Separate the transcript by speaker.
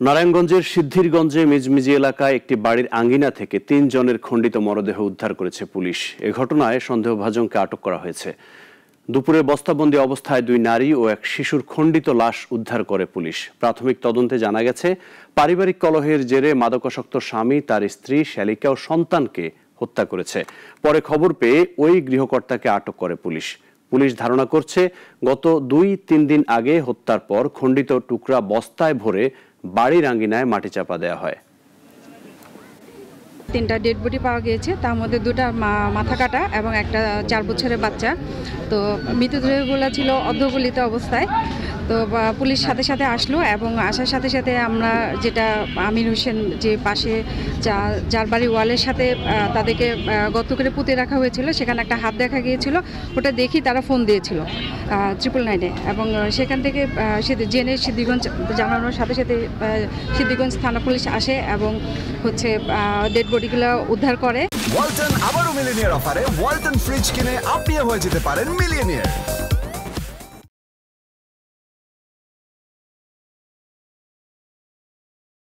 Speaker 1: নারায়ণগঞ্জের সিদ্ধিরগঞ্জে মিজমিজি এলাকায় একটি বাড়ির আঙ্গিনা থেকে ৩ জনের খণ্ডিত মরদেহ উদ্ধার করেছে পুলিশ। এ ঘটনায় সন্দেহভাজনকে আটক করা হয়েছে। দুপুরে বস্তাবন্দি অবস্থায় 2 নারী ও এক শিশুর খণ্ডিত লাশ উদ্ধার করে পুলিশ। প্রাথমিক তদন্তে জানা গেছে, পারিবারিক কলহের জেরে মাদকাসক্ত স্বামী তার স্ত্রী শ্যালিকা ও সন্তানকে হত্যা করেছে। পরে খবর পেয়ে ওই গৃহকর্তাকে আটক করে পুলিশ। পুলিশ ধারণা করছে, গত 2-3 দিন আগে হত্যার পর খণ্ডিত টুকরা বস্তায় ভরে বাড়ির আঙ্গিনায় মাটি চাপা দেওয়া হয়।
Speaker 2: 3টা ডেড বডি পাওয়া গিয়েছে, তার মধ্যে 2টা মাথা কাটা এবং একটা 4 বছরের বাচ্চা। তো মৃতদেহগুলো ছিল অর্ধগলিত অবস্থায়। তো পুলিশ সাথে সাথে আসলো এবং আসার সাথে সাথে আমরা যেটা আমির হোসেন যে পাশে যার বাড়ি ওয়ালের সাথে তাদেরকে গর্ত করে পুঁতে রাখা হয়েছিল, সেখানে একটা হাত দেখা গিয়েছিল। ওটা দেখি তারা ফোন দিয়েছিল 999-এ এবং সেখান থেকে জেনে সিদ্ধিরগঞ্জ জানানোর সাথে সাথে সিদ্ধিরগঞ্জ থানা পুলিশ আসে এবং ডেড বডিগুলো উদ্ধার করে।
Speaker 3: ওয়ালটন আবারও মিলিনিয়ার অফারে ওয়ালটন ফ্রিজ কিনে আপনিও হয়ে যেতে পারেন মিলিয়নিয়ার।